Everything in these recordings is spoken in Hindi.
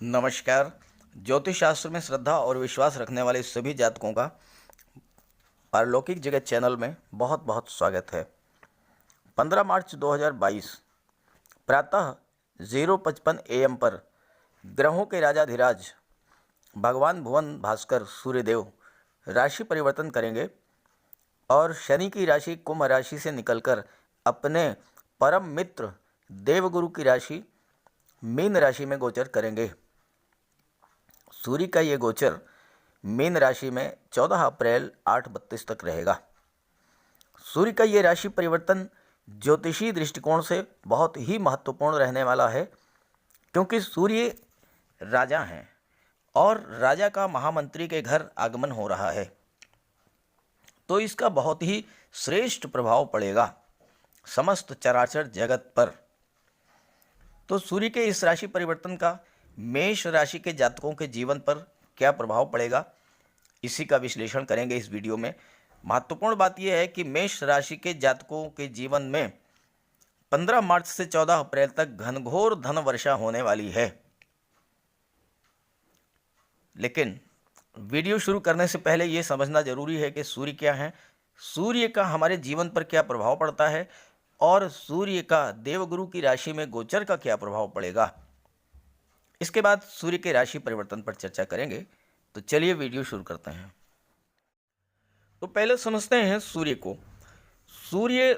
नमस्कार। ज्योतिष शास्त्र में श्रद्धा और विश्वास रखने वाले सभी जातकों का पारलौकिक जगत चैनल में बहुत बहुत स्वागत है। 15 मार्च 2022 प्रातः 0:55 AM पर ग्रहों के राजाधिराज भगवान भुवन भास्कर सूर्यदेव राशि परिवर्तन करेंगे और शनि की राशि कुंभ राशि से निकलकर अपने परम मित्र देवगुरु की राशि मीन राशि में गोचर करेंगे। सूर्य का ये गोचर मीन राशि में 14 अप्रैल 8:32 तक रहेगा। सूर्य का ये राशि परिवर्तन ज्योतिषी दृष्टिकोण से बहुत ही महत्वपूर्ण रहने वाला है, क्योंकि सूर्य राजा हैं और राजा का महामंत्री के घर आगमन हो रहा है, तो इसका बहुत ही श्रेष्ठ प्रभाव पड़ेगा समस्त चराचर जगत पर। तो सूर्य के इस राशि परिवर्तन का मेष राशि के जातकों के जीवन पर क्या प्रभाव पड़ेगा, इसी का विश्लेषण करेंगे इस वीडियो में। महत्वपूर्ण बात यह है कि मेष राशि के जातकों के जीवन में 15 मार्च से 14 अप्रैल तक घनघोर धन वर्षा होने वाली है। लेकिन वीडियो शुरू करने से पहले ये समझना जरूरी है कि सूर्य क्या है, सूर्य का हमारे जीवन पर क्या प्रभाव पड़ता है और सूर्य का देवगुरु की राशि में गोचर का क्या प्रभाव पड़ेगा। इसके बाद सूर्य के राशि परिवर्तन पर चर्चा करेंगे। तो चलिए वीडियो शुरू करते हैं। तो पहले समझते हैं सूर्य को। सूर्य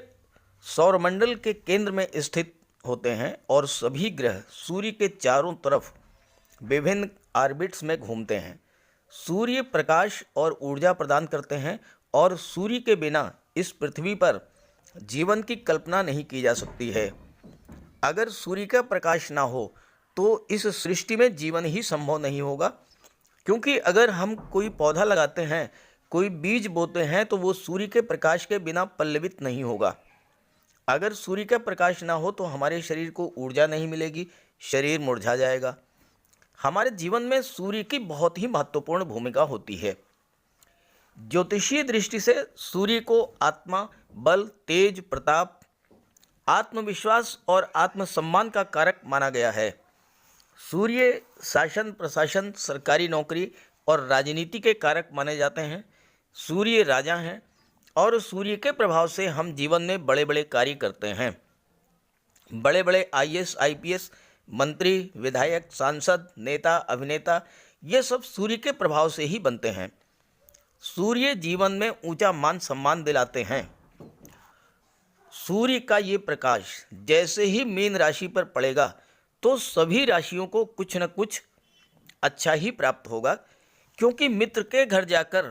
सौरमंडल के केंद्र में स्थित होते हैं और सभी ग्रह सूर्य के चारों तरफ विभिन्न ऑर्बिट्स में घूमते हैं। सूर्य प्रकाश और ऊर्जा प्रदान करते हैं और सूर्य के बिना इस पृथ्वी पर जीवन की कल्पना नहीं की जा सकती है। अगर सूर्य का प्रकाश ना हो तो इस सृष्टि में जीवन ही संभव नहीं होगा, क्योंकि अगर हम कोई पौधा लगाते हैं, कोई बीज बोते हैं, तो वो सूर्य के प्रकाश के बिना पल्लवित नहीं होगा। अगर सूर्य का प्रकाश ना हो तो हमारे शरीर को ऊर्जा नहीं मिलेगी, शरीर मुरझा जाएगा। हमारे जीवन में सूर्य की बहुत ही महत्वपूर्ण भूमिका होती है। ज्योतिषीय दृष्टि से सूर्य को आत्मा, बल, तेज, प्रताप, आत्मविश्वास और आत्मसम्मान का कारक माना गया है। सूर्य शासन, प्रशासन, सरकारी नौकरी और राजनीति के कारक माने जाते हैं। सूर्य राजा हैं और सूर्य के प्रभाव से हम जीवन में बड़े बड़े कार्य करते हैं। बड़े बड़े IAS, IPS, मंत्री, विधायक, सांसद, नेता, अभिनेता, ये सब सूर्य के प्रभाव से ही बनते हैं। सूर्य जीवन में ऊंचा मान सम्मान दिलाते हैं। सूर्य का ये प्रकाश जैसे ही मीन राशि पर पड़ेगा तो सभी राशियों को कुछ न कुछ अच्छा ही प्राप्त होगा, क्योंकि मित्र के घर जाकर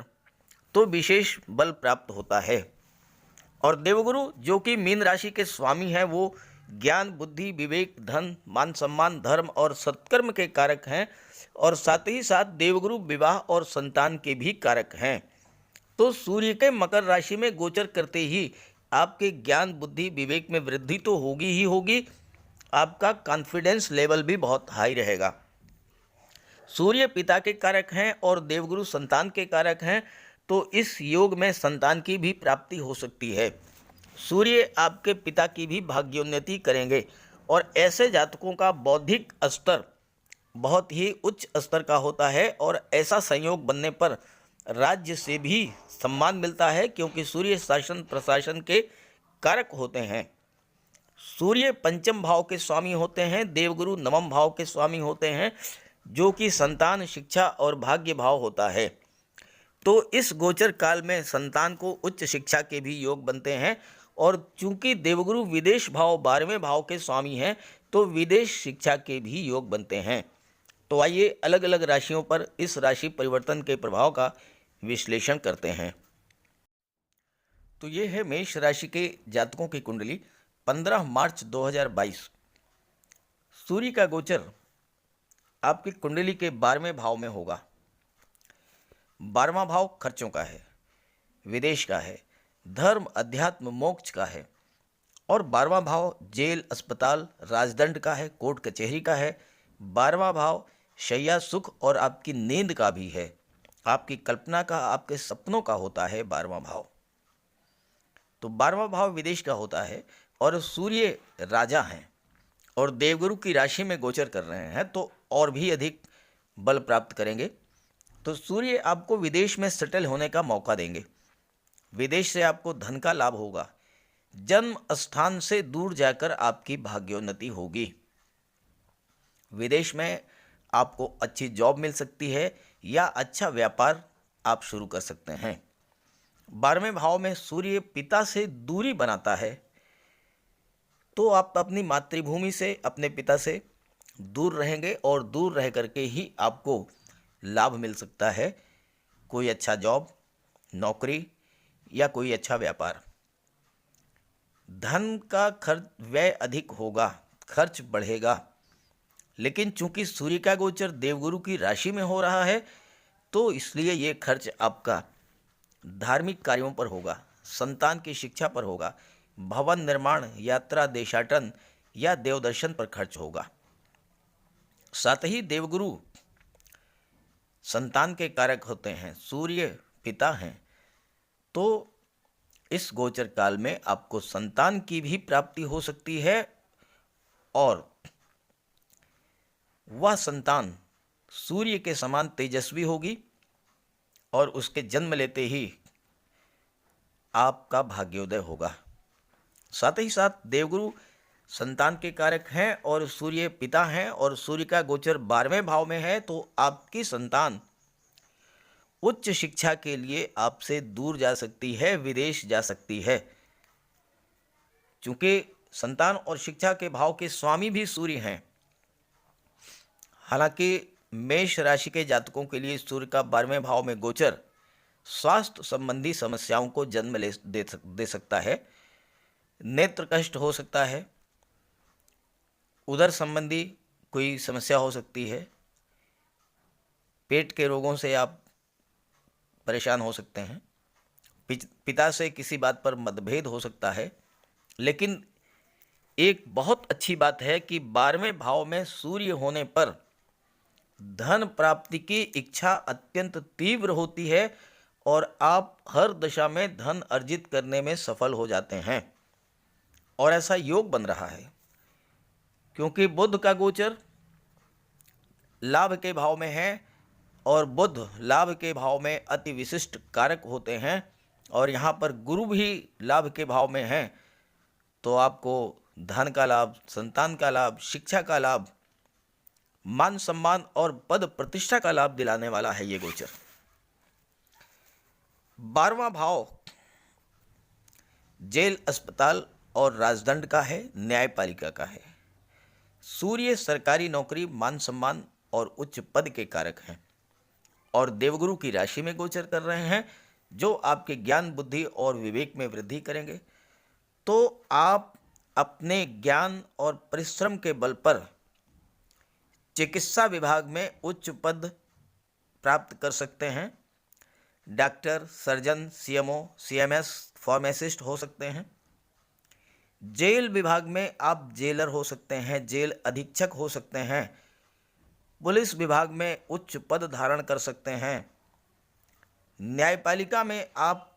तो विशेष बल प्राप्त होता है। और देवगुरु जो कि मीन राशि के स्वामी हैं, वो ज्ञान, बुद्धि, विवेक, धन, मान सम्मान, धर्म और सत्कर्म के कारक हैं और साथ ही साथ देवगुरु विवाह और संतान के भी कारक हैं। तो सूर्य के मकर राशि में गोचर करते ही आपके ज्ञान, बुद्धि, विवेक में वृद्धि तो होगी ही होगी, आपका कॉन्फिडेंस लेवल भी बहुत हाई रहेगा। सूर्य पिता के कारक हैं और देवगुरु संतान के कारक हैं, तो इस योग में संतान की भी प्राप्ति हो सकती है। सूर्य आपके पिता की भी भाग्योन्नति करेंगे और ऐसे जातकों का बौद्धिक स्तर बहुत ही उच्च स्तर का होता है और ऐसा संयोग बनने पर राज्य से भी सम्मान मिलता है, क्योंकि सूर्य शासन प्रशासन के कारक होते हैं। सूर्य पंचम भाव के स्वामी होते हैं, देवगुरु नवम भाव के स्वामी होते हैं, जो कि संतान, शिक्षा और भाग्य भाव होता है। तो इस गोचर काल में संतान को उच्च शिक्षा के भी योग बनते हैं और चूंकि देवगुरु विदेश भाव 12वें भाव के स्वामी हैं, तो विदेश शिक्षा के भी योग बनते हैं। तो आइए अलग अलग राशियों पर इस राशि परिवर्तन के प्रभाव का विश्लेषण करते हैं। तो ये है मेष राशि के जातकों की कुंडली 15 मार्च 2022। सूर्य का गोचर आपकी कुंडली के 12वें भाव में होगा। 12वां भाव खर्चों का है, विदेश का है, धर्म, अध्यात्म, मोक्ष का है और 12वां भाव जेल, अस्पताल, राजदंड का है, कोर्ट कचहरी का है। 12वां भाव शैया, सुख और आपकी नींद का भी है, आपकी कल्पना का, आपके सपनों का होता है 12वां भाव। तो 12वां भाव विदेश का होता है और सूर्य राजा हैं और देवगुरु की राशि में गोचर कर रहे हैं तो और भी अधिक बल प्राप्त करेंगे। तो सूर्य आपको विदेश में सेटल होने का मौका देंगे। विदेश से आपको धन का लाभ होगा। जन्म स्थान से दूर जाकर आपकी भाग्योन्नति होगी। विदेश में आपको अच्छी जॉब मिल सकती है या अच्छा व्यापार आप शुरू कर सकते हैं। 12वें भाव में सूर्य पिता से दूरी बनाता है, तो आप अपनी मातृभूमि से, अपने पिता से दूर रहेंगे और दूर रह करके ही आपको लाभ मिल सकता है। कोई अच्छा जॉब, नौकरी या कोई अच्छा व्यापार। धन का खर्च व्यय अधिक होगा, खर्च बढ़ेगा, लेकिन चूंकि सूर्य का गोचर देवगुरु की राशि में हो रहा है तो इसलिए ये खर्च आपका धार्मिक कार्यों पर होगा, संतान की शिक्षा पर होगा, भवन निर्माण, यात्रा, देशाटन या देवदर्शन पर खर्च होगा। साथ ही देवगुरु संतान के कारक होते हैं, सूर्य पिता हैं, तो इस गोचर काल में आपको संतान की भी प्राप्ति हो सकती है और वह संतान सूर्य के समान तेजस्वी होगी और उसके जन्म लेते ही आपका भाग्योदय होगा। साथ ही साथ देवगुरु संतान के कारक हैं और सूर्य पिता हैं और सूर्य का गोचर 12वें भाव में है, तो आपकी संतान उच्च शिक्षा के लिए आपसे दूर जा सकती है, विदेश जा सकती है। चूंकि संतान और शिक्षा के भाव के स्वामी भी सूर्य हैं। हालांकि मेष राशि के जातकों के लिए सूर्य का 12वें भाव में गोचर स्वास्थ्य संबंधी समस्याओं को जन्म दे सकता है। नेत्र कष्ट हो सकता है, उदर संबंधी कोई समस्या हो सकती है, पेट के रोगों से आप परेशान हो सकते हैं, पिता से किसी बात पर मतभेद हो सकता है। लेकिन एक बहुत अच्छी बात है कि 12वें भाव में सूर्य होने पर धन प्राप्ति की इच्छा अत्यंत तीव्र होती है और आप हर दशा में धन अर्जित करने में सफल हो जाते हैं। और ऐसा योग बन रहा है क्योंकि बुध का गोचर लाभ के भाव में है और बुध लाभ के भाव में अति विशिष्ट कारक होते हैं और यहाँ पर गुरु भी लाभ के भाव में हैं, तो आपको धन का लाभ, संतान का लाभ, शिक्षा का लाभ, मान सम्मान और पद प्रतिष्ठा का लाभ दिलाने वाला है ये गोचर। 12वां भाव जेल, अस्पताल और राजदंड का है, न्यायपालिका का है। सूर्य सरकारी नौकरी, मान सम्मान और उच्च पद के कारक हैं और देवगुरु की राशि में गोचर कर रहे हैं, जो आपके ज्ञान, बुद्धि और विवेक में वृद्धि करेंगे। तो आप अपने ज्ञान और परिश्रम के बल पर चिकित्सा विभाग में उच्च पद प्राप्त कर सकते हैं। Doctor, surgeon, CMO, CMS, pharmacist हो सकते हैं। जेल विभाग में आप जेलर हो सकते हैं, जेल अधीक्षक हो सकते हैं। पुलिस विभाग में उच्च पद धारण कर सकते हैं। न्यायपालिका में आप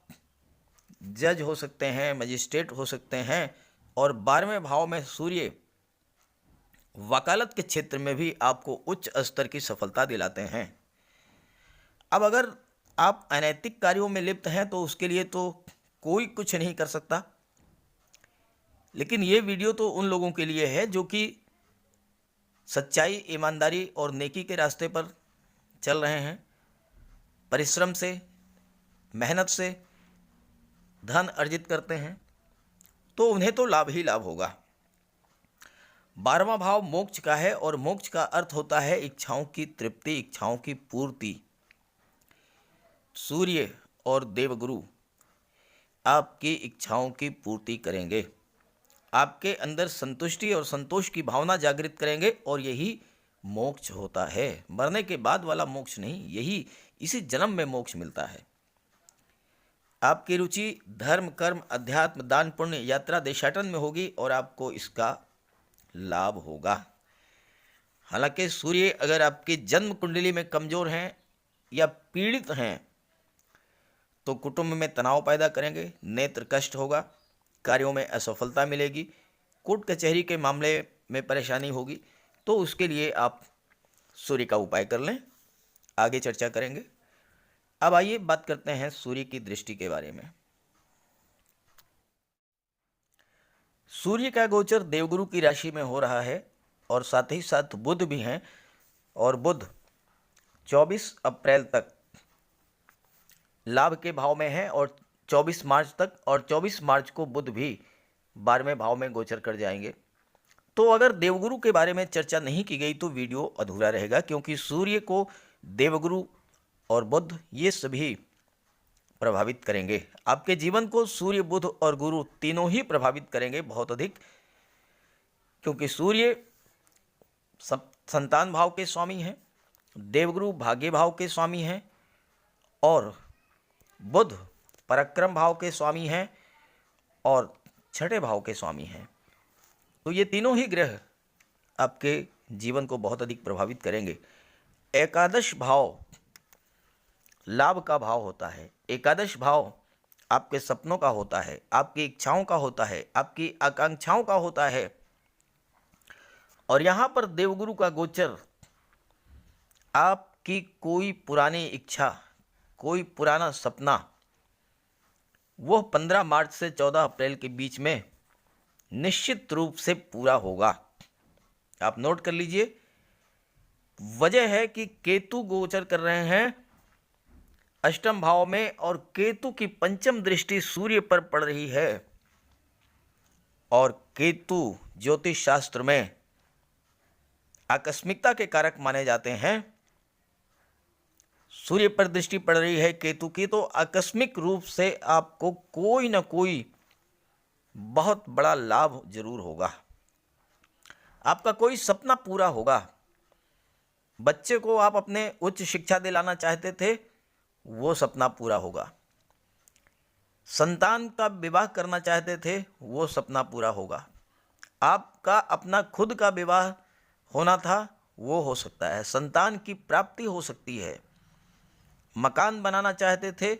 जज हो सकते हैं, मजिस्ट्रेट हो सकते हैं। और 12वें भाव में सूर्य वकालत के क्षेत्र में भी आपको उच्च स्तर की सफलता दिलाते हैं। अब अगर आप अनैतिक कार्यों में लिप्त हैं तो उसके लिए तो कोई कुछ नहीं कर सकता, लेकिन ये वीडियो तो उन लोगों के लिए है जो कि सच्चाई, ईमानदारी और नेकी के रास्ते पर चल रहे हैं, परिश्रम से, मेहनत से धन अर्जित करते हैं, तो उन्हें तो लाभ ही लाभ होगा। 12वां भाव मोक्ष का है और मोक्ष का अर्थ होता है इच्छाओं की तृप्ति, इच्छाओं की पूर्ति। सूर्य और देवगुरु आपकी इच्छाओं की पूर्ति करेंगे, आपके अंदर संतुष्टि और संतोष की भावना जागृत करेंगे और यही मोक्ष होता है। मरने के बाद वाला मोक्ष नहीं, यही इसी जन्म में मोक्ष मिलता है। आपकी रुचि धर्म, कर्म, अध्यात्म, दान, पुण्य, यात्रा, देशाटन में होगी और आपको इसका लाभ होगा। हालांकि सूर्य अगर आपकी जन्म कुंडली में कमजोर हैं या पीड़ित हैं तो कुटुंब में तनाव पैदा करेंगे, नेत्र कष्ट होगा, कार्यों में असफलता मिलेगी, कोर्ट कचहरी के मामले में परेशानी होगी, तो उसके लिए आप सूर्य का उपाय कर लें। आगे चर्चा करेंगे। अब आइए बात करते हैं सूर्य की दृष्टि के बारे में। सूर्य का गोचर देवगुरु की राशि में हो रहा है और साथ ही साथ बुध भी हैं, और बुध 24 अप्रैल तक लाभ के भाव में है और 24 मार्च तक, और 24 मार्च को बुध भी 12वें भाव में गोचर कर जाएंगे। तो अगर देवगुरु के बारे में चर्चा नहीं की गई तो वीडियो अधूरा रहेगा, क्योंकि सूर्य को देवगुरु और बुध ये सभी प्रभावित करेंगे। आपके जीवन को सूर्य, बुध और गुरु तीनों ही प्रभावित करेंगे बहुत अधिक, क्योंकि सूर्य संतान भाव के स्वामी हैं, देवगुरु भाग्य भाव के स्वामी हैं, और बुध पराक्रम भाव के स्वामी हैं और छठे भाव के स्वामी हैं। तो ये तीनों ही ग्रह आपके जीवन को बहुत अधिक प्रभावित करेंगे। एकादश भाव लाभ का भाव होता है। एकादश भाव आपके सपनों का होता है, आपकी इच्छाओं का होता है, आपकी आकांक्षाओं का होता है। और यहाँ पर देवगुरु का गोचर आपकी कोई पुरानी इच्छा, कोई पुराना सपना, वह 15 मार्च से 14 अप्रैल के बीच में निश्चित रूप से पूरा होगा। आप नोट कर लीजिए। वजह है कि केतु गोचर कर रहे हैं अष्टम भाव में, और केतु की पंचम दृष्टि सूर्य पर पड़ रही है, और केतु ज्योतिष शास्त्र में आकस्मिकता के कारक माने जाते हैं। सूर्य पर दृष्टि पड़ रही है केतु की, तो आकस्मिक रूप से आपको कोई ना कोई बहुत बड़ा लाभ जरूर होगा। आपका कोई सपना पूरा होगा। बच्चे को आप अपने उच्च शिक्षा दिलाना चाहते थे, वो सपना पूरा होगा। संतान का विवाह करना चाहते थे, वो सपना पूरा होगा। आपका अपना खुद का विवाह होना था, वो हो सकता है। संतान की प्राप्ति हो सकती है। मकान बनाना चाहते थे,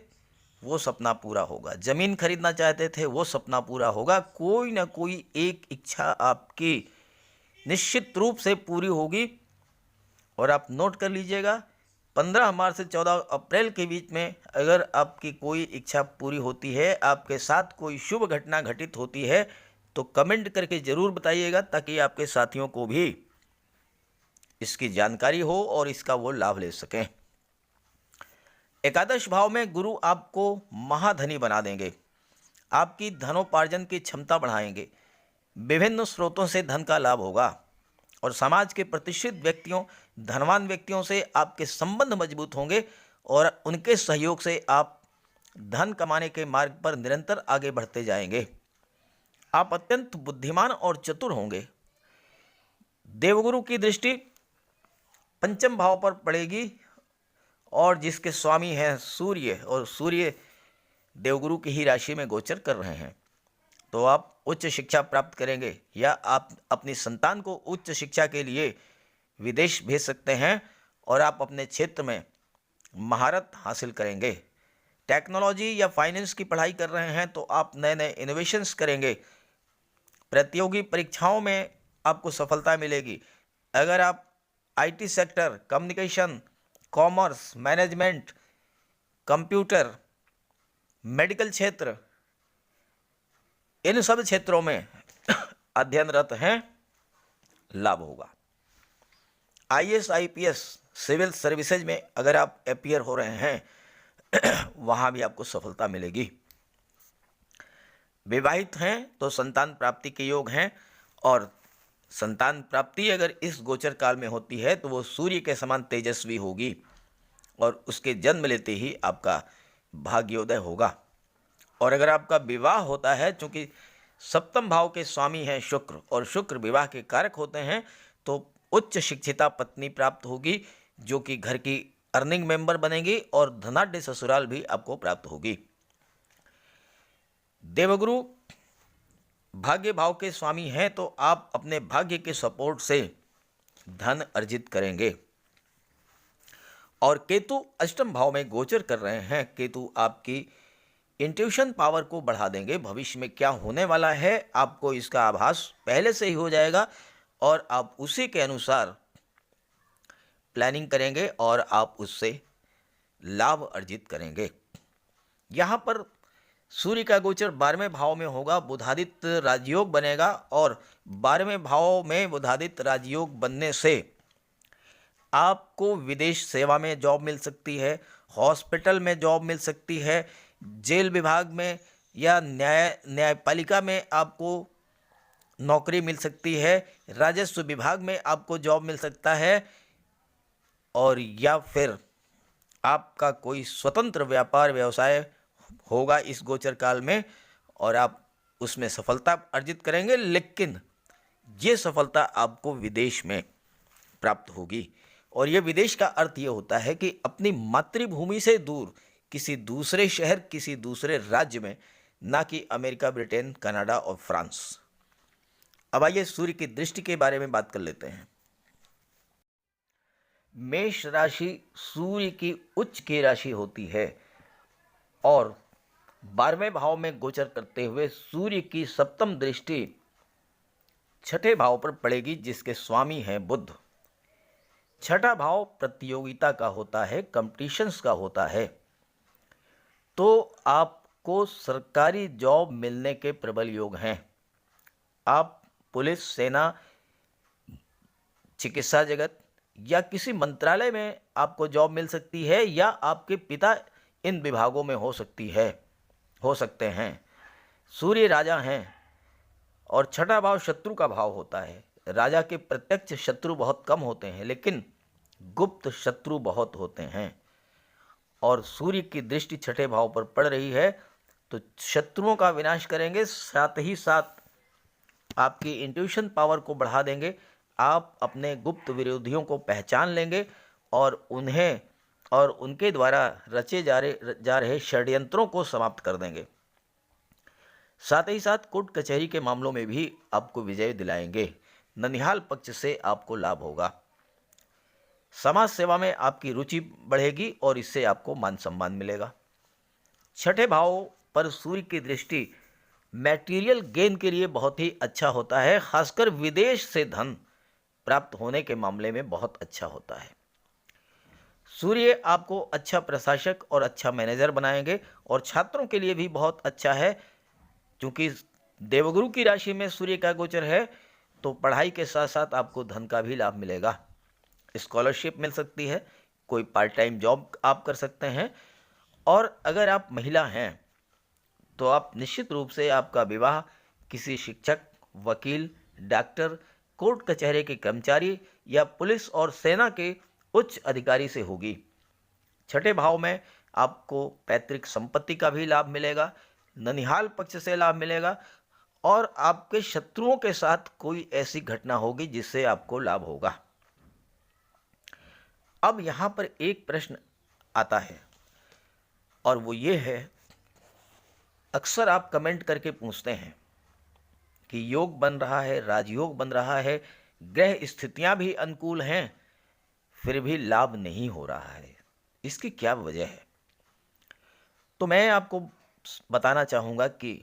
वो सपना पूरा होगा। जमीन खरीदना चाहते थे, वो सपना पूरा होगा। कोई ना कोई एक इच्छा आपकी निश्चित रूप से पूरी होगी। और आप नोट कर लीजिएगा, 15 मार्च से 14 अप्रैल के बीच में अगर आपकी कोई इच्छा पूरी होती है, आपके साथ कोई शुभ घटना घटित होती है, तो कमेंट करके ज़रूर बताइएगा, ताकि आपके साथियों को भी इसकी जानकारी हो और इसका वो लाभ ले सकें। एकादश भाव में गुरु आपको महाधनी बना देंगे। आपकी धनोपार्जन की क्षमता बढ़ाएंगे। विभिन्न स्रोतों से धन का लाभ होगा, और समाज के प्रतिष्ठित व्यक्तियों, धनवान व्यक्तियों से आपके संबंध मजबूत होंगे, और उनके सहयोग से आप धन कमाने के मार्ग पर निरंतर आगे बढ़ते जाएंगे। आप अत्यंत बुद्धिमान और चतुर होंगे। देवगुरु की दृष्टि पंचम भाव पर पड़ेगी, और जिसके स्वामी हैं सूर्य, और सूर्य देवगुरु की ही राशि में गोचर कर रहे हैं। तो आप उच्च शिक्षा प्राप्त करेंगे, या आप अपनी संतान को उच्च शिक्षा के लिए विदेश भेज सकते हैं, और आप अपने क्षेत्र में महारत हासिल करेंगे। टेक्नोलॉजी या फाइनेंस की पढ़ाई कर रहे हैं, तो आप नए नए इनोवेशंस करेंगे। प्रतियोगी परीक्षाओं में आपको सफलता मिलेगी। अगर आप IT sector, communication, commerce, management, computer, medical क्षेत्र, इन सब क्षेत्रों में अध्ययनरत हैं, लाभ होगा। आईएएस, आईपीएस, सिविल सर्विसेज में अगर आप अपीयर हो रहे हैं, वहाँ भी आपको सफलता मिलेगी। विवाहित हैं तो संतान प्राप्ति के योग हैं, और संतान प्राप्ति अगर इस गोचर काल में होती है तो वो सूर्य के समान तेजस्वी होगी, और उसके जन्म लेते ही आपका भाग्योदय होगा। और अगर आपका विवाह होता है, चूँकि सप्तम भाव के स्वामी हैं शुक्र, और शुक्र विवाह के कारक होते हैं, तो उच्च शिक्षिता पत्नी प्राप्त होगी, जो कि घर की अर्निंग मेंबर बनेगी, और धनाढ्य ससुराल भी आपको प्राप्त होगी। देवगुरु भाग्य भाव के स्वामी हैं, तो आप अपने भाग्य के सपोर्ट से धन अर्जित करेंगे। और केतु अष्टम भाव में गोचर कर रहे हैं। केतु आपकी इंट्यूशन पावर को बढ़ा देंगे। भविष्य में क्या होने वाला है, आपको इसका आभास पहले से ही हो जाएगा, और आप उसी के अनुसार प्लानिंग करेंगे और आप उससे लाभ अर्जित करेंगे। यहाँ पर सूर्य का गोचर 12वें भाव में होगा, बुधादित्य राजयोग बनेगा और 12वें भाव में बुधादित्य राजयोग बनने से आपको विदेश सेवा में जॉब मिल सकती है, हॉस्पिटल में जॉब मिल सकती है, जेल विभाग में या न्यायपालिका में आपको नौकरी मिल सकती है, राजस्व विभाग में आपको जॉब मिल सकता है, और या फिर आपका कोई स्वतंत्र व्यापार व्यवसाय होगा इस गोचर काल में और आप उसमें सफलता अर्जित करेंगे। लेकिन ये सफलता आपको विदेश में प्राप्त होगी, और ये विदेश का अर्थ ये होता है कि अपनी मातृभूमि से दूर किसी दूसरे शहर, किसी दूसरे राज्य में, ना कि अमेरिका, ब्रिटेन, कनाडा और फ्रांस। अब आइए सूर्य की दृष्टि के बारे में बात कर लेते हैं। मेष राशि सूर्य की उच्च की राशि होती है और 12वें भाव में गोचर करते हुए सूर्य की सप्तम दृष्टि छठे भाव पर पड़ेगी, जिसके स्वामी हैं बुध। छठा भाव प्रतियोगिता का होता है, कंपटीशंस का होता है, तो आपको सरकारी जॉब मिलने के प्रबल योग हैं। आप पुलिस, सेना, चिकित्सा जगत या किसी मंत्रालय में आपको जॉब मिल सकती है, या आपके पिता इन विभागों में हो सकते हैं। सूर्य राजा हैं और छठा भाव शत्रु का भाव होता है। राजा के प्रत्यक्ष शत्रु बहुत कम होते हैं, लेकिन गुप्त शत्रु बहुत होते हैं, और सूर्य की दृष्टि छठे भाव पर पड़ रही है तो शत्रुओं का विनाश करेंगे, साथ ही साथ आपकी इंट्यूशन पावर को बढ़ा देंगे। आप अपने गुप्त विरोधियों को पहचान लेंगे और उनके द्वारा रचे जा रहे षड्यंत्रों को समाप्त कर देंगे। साथ ही साथ कोर्ट कचहरी के मामलों में भी आपको विजय दिलाएंगे। ननिहाल पक्ष से आपको लाभ होगा। समाज सेवा में आपकी रुचि बढ़ेगी और इससे आपको मान सम्मान मिलेगा। छठे भाव पर सूर्य की दृष्टि मैटेरियल गेन के लिए बहुत ही अच्छा होता है, खासकर विदेश से धन प्राप्त होने के मामले में बहुत अच्छा होता है। सूर्य आपको अच्छा प्रशासक और अच्छा मैनेजर बनाएंगे, और छात्रों के लिए भी बहुत अच्छा है, क्योंकि देवगुरु की राशि में सूर्य का गोचर है, तो पढ़ाई के साथ साथ आपको धन का भी लाभ मिलेगा। स्कॉलरशिप मिल सकती है, कोई पार्ट टाइम जॉब आप कर सकते हैं, और अगर आप महिला हैं तो आप निश्चित रूप से आपका विवाह किसी शिक्षक, वकील, डॉक्टर, कोर्ट कचहरे के कर्मचारी या पुलिस और सेना के उच्च अधिकारी से होगी। छठे भाव में आपको पैतृक संपत्ति का भी लाभ मिलेगा, ननिहाल पक्ष से लाभ मिलेगा, और आपके शत्रुओं के साथ कोई ऐसी घटना होगी जिससे आपको लाभ होगा। अब यहाँ पर एक प्रश्न आता है, और वो ये है, अक्सर आप कमेंट करके पूछते हैं कि योग बन रहा है, राजयोग बन रहा है, ग्रह स्थितियां भी अनुकूल हैं, फिर भी लाभ नहीं हो रहा है, इसकी क्या वजह है? तो मैं आपको बताना चाहूँगा कि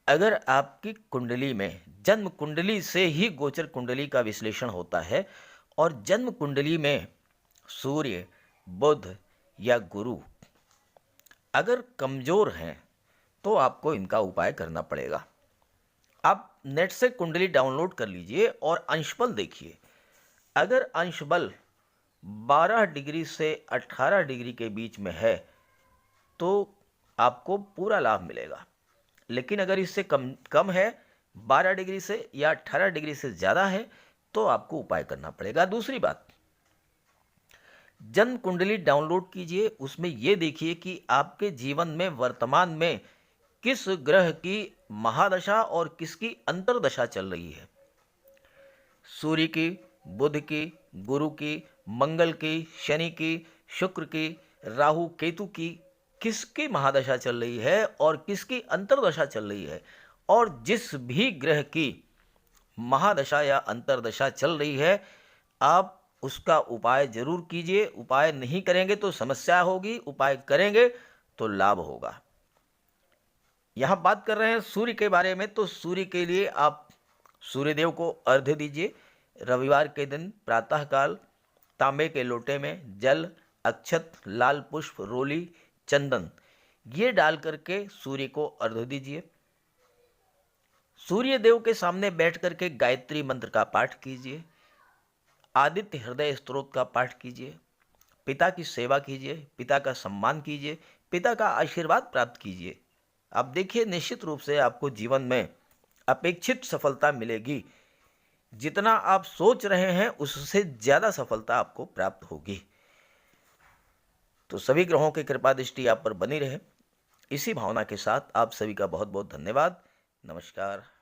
अगर आपकी कुंडली में, जन्म कुंडली से ही गोचर कुंडली का विश्लेषण होता है, और जन्म कुंडली में सूर्य, बुध या गुरु अगर कमज़ोर हैं तो आपको इनका उपाय करना पड़ेगा। आप नेट से कुंडली डाउनलोड कर लीजिए और अंशबल देखिए। अगर अंशबल 12 डिग्री से 18 डिग्री के बीच में है तो आपको पूरा लाभ मिलेगा, लेकिन अगर इससे कम है, 12 डिग्री से या 18 डिग्री से ज़्यादा है, तो आपको उपाय करना पड़ेगा। दूसरी बात, जन्म कुंडली डाउनलोड कीजिए, उसमें ये देखिए कि आपके जीवन में वर्तमान में किस ग्रह की महादशा और किसकी अंतर्दशा चल रही है। सूर्य की, बुध की, गुरु की, मंगल की, शनि की, शुक्र की, राहु केतु की किसकी महादशा चल रही है और किसकी अंतर्दशा चल रही है, और जिस भी ग्रह की महादशा या अंतर्दशा चल रही है, आप उसका उपाय जरूर कीजिए। उपाय नहीं करेंगे तो समस्या होगी, उपाय करेंगे तो लाभ होगा। यहाँ बात कर रहे हैं सूर्य के बारे में, तो सूर्य के लिए आप सूर्यदेव को अर्घ्य दीजिए। रविवार के दिन प्रातःकाल तांबे के लोटे में जल, अक्षत, लाल पुष्प, रोली, चंदन ये डाल करके सूर्य को अर्घ्य दीजिए। सूर्य देव के सामने बैठ करके गायत्री मंत्र का पाठ कीजिए। आदित्य हृदय स्तोत्र का पाठ कीजिए। पिता की सेवा कीजिए, पिता का सम्मान कीजिए, पिता का आशीर्वाद प्राप्त कीजिए। आप देखिए निश्चित रूप से आपको जीवन में अपेक्षित सफलता मिलेगी। जितना आप सोच रहे हैं उससे ज़्यादा सफलता आपको प्राप्त होगी। तो सभी ग्रहों की कृपा दृष्टि आप पर बनी रहे। इसी भावना के साथ आप सभी का बहुत बहुत धन्यवाद। नमस्कार।